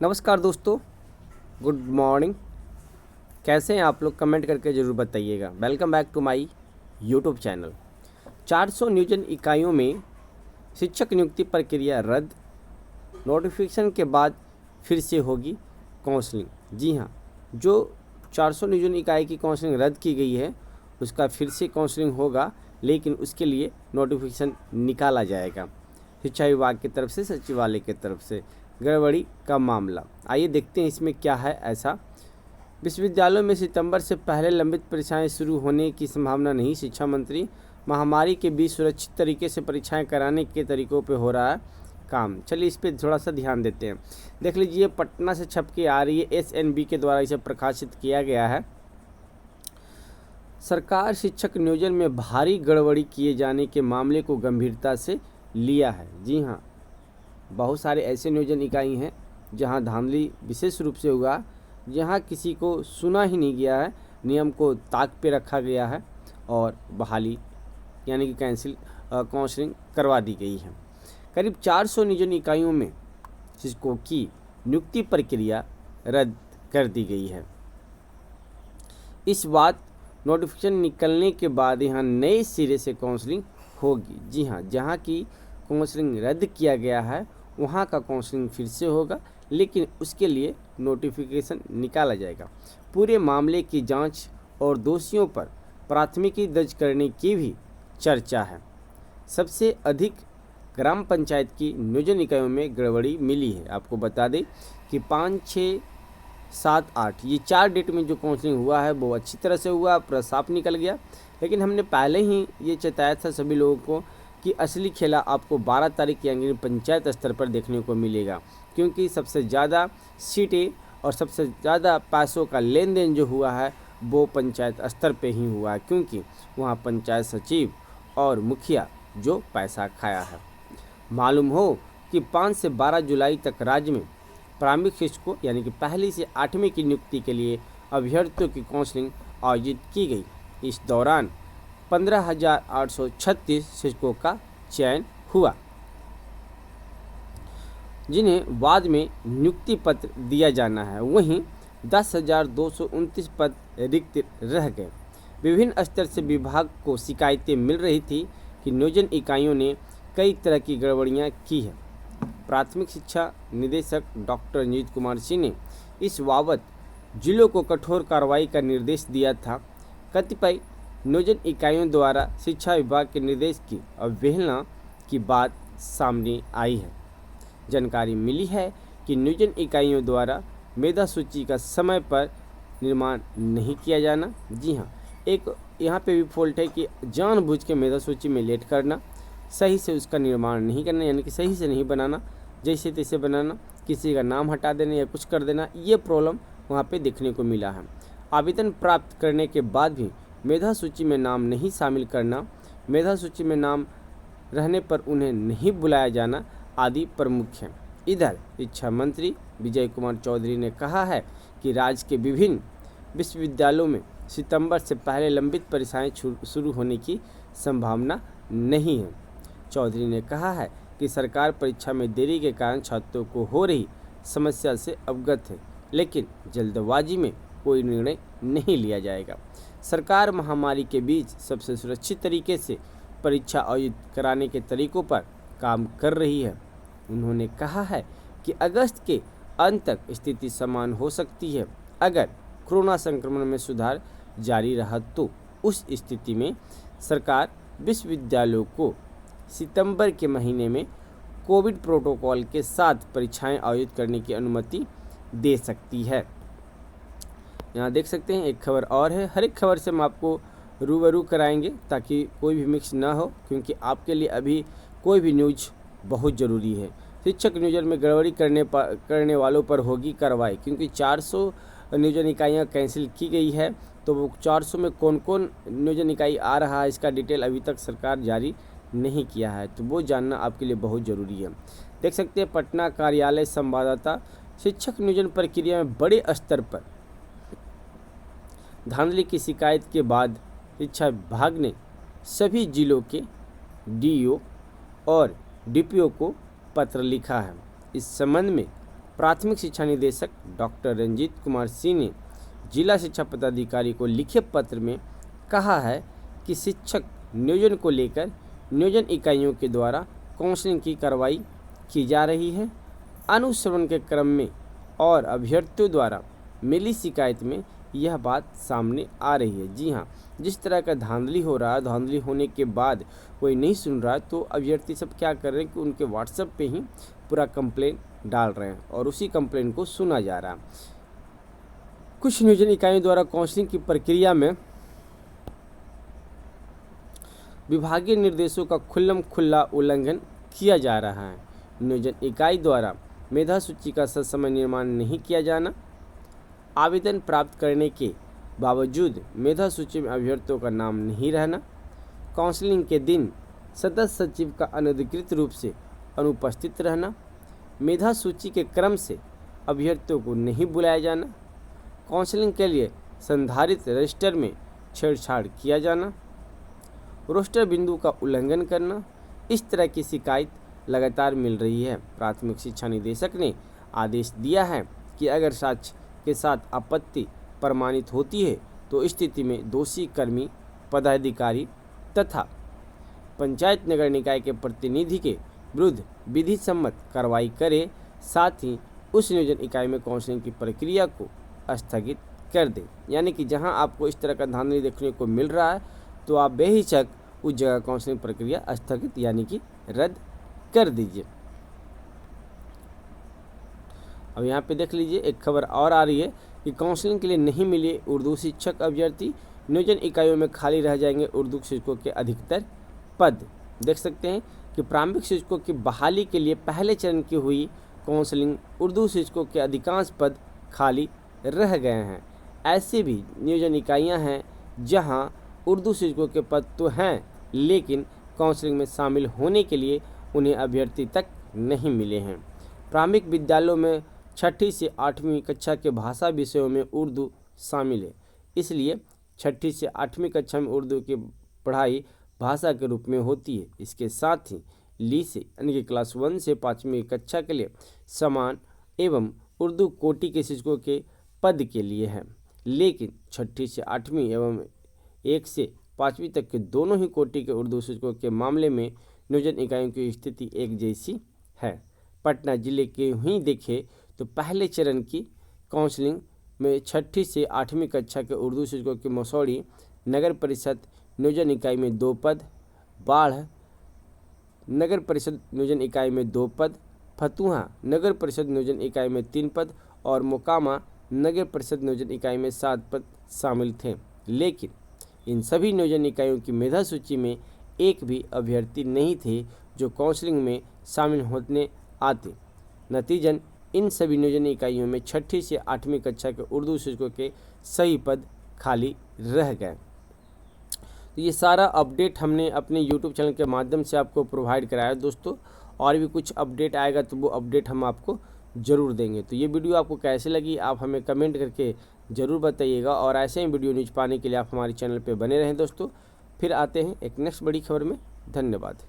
नमस्कार दोस्तों, good morning. कैसे हैं आप लोग? कमेंट करके ज़रूर बताइएगा। Welcome back to my YouTube channel. 400 नियोजन इकाइयों में शिक्षक नियुक्ति प्रक्रिया रद्द, नोटिफिकेशन के बाद फिर से होगी काउंसलिंग। जी हाँ, जो 400 नियोजन इकाई की काउंसलिंग रद्द की गई है उसका फिर से काउंसलिंग होगा, लेकिन उसके लिए नोटिफिकेशन निकाला जाएगा शिक्षा विभाग की तरफ से, सचिवालय की तरफ से। गड़बड़ी का मामला, आइए देखते हैं इसमें क्या है ऐसा। विश्वविद्यालयों में सितंबर से पहले लंबित परीक्षाएं शुरू होने की संभावना नहीं। शिक्षा मंत्री, महामारी के बीच सुरक्षित तरीके से परीक्षाएं कराने के तरीकों पे हो रहा है काम। चलिए इस पे थोड़ा सा ध्यान देते हैं। देख लीजिए, पटना से छप के आ रही है, SNB के द्वारा इसे प्रकाशित किया गया है। सरकार शिक्षक नियोजन में भारी गड़बड़ी किए जाने के मामले को गंभीरता से लिया है। जी हाँ, बहुत सारे ऐसे नियोजन इकाई हैं जहां धांधली विशेष रूप से हुआ, जहां किसी को सुना ही नहीं गया है, नियम को ताक पे रखा गया है और बहाली यानी कि काउंसलिंग करवा दी गई है। करीब 400 नियोजन इकाइयों में शिक्षकों की नियुक्ति प्रक्रिया रद्द कर दी गई है। इस बात नोटिफिकेशन निकलने के बाद यहाँ नए सिरे से काउंसलिंग होगी। जी हाँ, जहाँ की काउंसलिंग रद्द किया गया है वहाँ का काउंसलिंग फिर से होगा, लेकिन उसके लिए नोटिफिकेशन निकाला जाएगा। पूरे मामले की जांच और दोषियों पर प्राथमिकी दर्ज करने की भी चर्चा है। सबसे अधिक ग्राम पंचायत की नियोजन इकाइयों में गड़बड़ी मिली है। आपको बता दें कि 5, 6, 7, 8 ये 4 डेट में जो काउंसलिंग हुआ है वो अच्छी तरह से हुआ, पूरा साफ निकल गया। लेकिन हमने पहले ही ये चेताया था सभी लोगों को कि असली खेला आपको 12 तारीख यानी पंचायत स्तर पर देखने को मिलेगा, क्योंकि सबसे ज़्यादा सीटें और सबसे ज़्यादा पैसों का लेन देन जो हुआ है वो पंचायत स्तर पे ही हुआ है, क्योंकि वहाँ पंचायत सचिव और मुखिया जो पैसा खाया है। मालूम हो कि 5 से 12 जुलाई तक राज्य में प्रारंभिक शिक्षकों यानी कि पहली से 8वीं की नियुक्ति के लिए अभ्यर्थियों की काउंसलिंग आयोजित की गई। इस दौरान 15,836 शिक्षकों का चयन हुआ, जिन्हें बाद में नियुक्ति पत्र दिया जाना है। वहीं 10,229 पद रिक्त रह गए। विभिन्न स्तर से विभाग को शिकायतें मिल रही थी कि नियोजन इकाइयों ने कई तरह की गड़बड़ियां की है। प्राथमिक शिक्षा निदेशक डॉक्टर रंजीत कुमार सिंह ने इस बाबत जिलों को कठोर कार्रवाई का निर्देश दिया था। कतिपय नियोजन इकाइयों द्वारा शिक्षा विभाग के निर्देश की अवहेलना की बात सामने आई है। जानकारी मिली है कि नियोजन इकाइयों द्वारा मेधा सूची का समय पर निर्माण नहीं किया जाना। जी हाँ, एक यहाँ पे भी फॉल्ट है कि जानबूझ के मेधा सूची में लेट करना, सही से उसका निर्माण नहीं करना यानी कि सही से नहीं बनाना, जैसे तैसे बनाना, किसी का नाम हटा देना या कुछ कर देना, ये प्रॉब्लम वहाँ पे देखने को मिला है। आवेदन प्राप्त करने के बाद भी मेधा सूची में नाम नहीं शामिल करना, मेधा सूची में नाम रहने पर उन्हें नहीं बुलाया जाना आदि प्रमुख हैं। इधर शिक्षा मंत्री विजय कुमार चौधरी ने कहा है कि राज्य के विभिन्न विश्वविद्यालयों में सितंबर से पहले लंबित परीक्षाएं शुरू होने की संभावना नहीं है। चौधरी ने कहा है कि सरकार परीक्षा में देरी के कारण छात्रों को हो रही समस्या से अवगत है, लेकिन जल्दबाजी में कोई निर्णय नहीं लिया जाएगा। सरकार महामारी के बीच सबसे सुरक्षित तरीके से परीक्षा आयोजित कराने के तरीकों पर काम कर रही है। उन्होंने कहा है कि अगस्त के अंत तक स्थिति समान हो सकती है। अगर कोरोना संक्रमण में सुधार जारी रहा तो उस स्थिति में सरकार विश्वविद्यालयों को सितंबर के महीने में कोविड प्रोटोकॉल के साथ परीक्षाएं आयोजित करने की अनुमति दे सकती है। यहाँ देख सकते हैं एक खबर और है। हर एक खबर से हम आपको रूबरू कराएंगे ताकि कोई भी मिक्स ना हो, क्योंकि आपके लिए अभी कोई भी न्यूज बहुत ज़रूरी है। शिक्षक नियोजन में गड़बड़ी करने वालों पर होगी कार्रवाई, क्योंकि 400 नियोजन इकाइयाँ कैंसिल की गई है, तो वो 400 में कौन कौन नियोजन इकाई आ रहा है इसका डिटेल अभी तक सरकार जारी नहीं किया है, तो वो जानना आपके लिए बहुत ज़रूरी है। देख सकते हैं पटना कार्यालय संवाददाता, शिक्षक नियोजन प्रक्रिया में बड़े स्तर पर धांधली की शिकायत के बाद शिक्षा विभाग ने सभी जिलों के DO और DPO को पत्र लिखा है। इस संबंध में प्राथमिक शिक्षा निदेशक डॉक्टर रंजीत कुमार सिंह ने जिला शिक्षा पदाधिकारी को लिखे पत्र में कहा है कि शिक्षक नियोजन को लेकर नियोजन इकाइयों के द्वारा काउंसलिंग की कार्रवाई की जा रही है। अनुश्रवण के क्रम में और अभ्यर्थियों द्वारा मिली शिकायत में यह बात सामने आ रही है। जी हाँ, जिस तरह का धांधली हो रहा है, धांधली होने के बाद कोई नहीं सुन रहा है, तो अभ्यर्थी सब क्या कर रहे हैं कि उनके व्हाट्सएप पे ही पूरा कंप्लेन डाल रहे हैं और उसी कंप्लेन को सुना जा रहा है। कुछ नियोजन इकाइयों द्वारा काउंसलिंग की प्रक्रिया में विभागीय निर्देशों का खुल्ला उल्लंघन किया जा रहा है। नियोजन इकाई द्वारा मेधा सूची का ससमय निर्माण नहीं किया जाना, आवेदन प्राप्त करने के बावजूद मेधा सूची में अभ्यर्थियों का नाम नहीं रहना, काउंसलिंग के दिन सदस्य सचिव का अनधिकृत रूप से अनुपस्थित रहना, मेधा सूची के क्रम से अभ्यर्थियों को नहीं बुलाया जाना, काउंसलिंग के लिए संधारित रजिस्टर में छेड़छाड़ किया जाना, रोस्टर बिंदु का उल्लंघन करना, इस तरह की शिकायत लगातार मिल रही है। प्राथमिक शिक्षा निदेशक ने आदेश दिया है कि अगर साक्ष्य के साथ आपत्ति प्रमाणित होती है तो स्थिति में दोषी कर्मी, पदाधिकारी तथा पंचायत नगर निकाय के प्रतिनिधि के विरुद्ध विधि सम्मत कार्रवाई करे, साथ ही उस नियोजन इकाई में काउंसलिंग की प्रक्रिया को स्थगित कर दे। यानी कि जहां आपको इस तरह का धांधली देखने को मिल रहा है तो आप बेहिचक उस जगह काउंसलिंग प्रक्रिया स्थगित यानी कि रद्द कर दीजिए। अब यहाँ पे देख लीजिए, एक खबर और आ रही है कि काउंसलिंग के लिए नहीं मिले उर्दू शिक्षक अभ्यर्थी, नियोजन इकाइयों में खाली रह जाएंगे उर्दू शिक्षकों के अधिकतर पद। देख सकते हैं कि प्रारंभिक शिक्षकों की बहाली के लिए पहले चरण की हुई काउंसलिंग, उर्दू शिक्षकों के अधिकांश पद खाली रह गए हैं। ऐसे भी नियोजन इकाइयाँ हैं जहाँ उर्दू शिक्षकों के पद तो हैं लेकिन काउंसलिंग में शामिल होने के लिए उन्हें अभ्यर्थी तक नहीं मिले हैं। प्राथमिक विद्यालयों में 6ठी से 8वीं कक्षा के भाषा विषयों में उर्दू शामिल है, इसलिए 6ठी से 8वीं कक्षा में उर्दू की पढ़ाई भाषा के रूप में होती है। इसके साथ ही ली से यानी कि क्लास 1 से 5वीं कक्षा के लिए समान एवं उर्दू कोटि के शिक्षकों के पद के लिए है, लेकिन 6ठी से 8वीं एवं 1 से 5वीं तक के दोनों ही कोटि के उर्दू शिक्षकों के मामले में नियोजन इकाइयों की स्थिति एक जैसी है। पटना जिले के ही देखें तो पहले चरण की काउंसलिंग में 6ठी से 8वीं कक्षा के उर्दू शिक्षकों की मसौड़ी नगर परिषद नियोजन इकाई में 2 पद, बाढ़ नगर परिषद नियोजन इकाई में 2 पद, फतुहा नगर परिषद नियोजन इकाई में 3 पद और मोकामा नगर परिषद नियोजन इकाई में 7 पद शामिल थे। लेकिन इन सभी नियोजन इकाइयों की मेधा सूची में एक भी अभ्यर्थी नहीं थे जो काउंसलिंग में शामिल होने आते। नतीजन इन सभी नियोजन इकाइयों में 6ठी से 8वीं कक्षा के उर्दू शिक्षकों के सही पद खाली रह गए। तो ये सारा अपडेट हमने अपने YouTube चैनल के माध्यम से आपको प्रोवाइड कराया दोस्तों, और भी कुछ अपडेट आएगा तो वो अपडेट हम आपको ज़रूर देंगे। तो ये वीडियो आपको कैसे लगी आप हमें कमेंट करके ज़रूर बताइएगा, और ऐसे ही वीडियो न्यूज़ पाने के लिए आप हमारे चैनल पर बने रहें दोस्तों। फिर आते हैं एक नेक्स्ट बड़ी खबर में। धन्यवाद।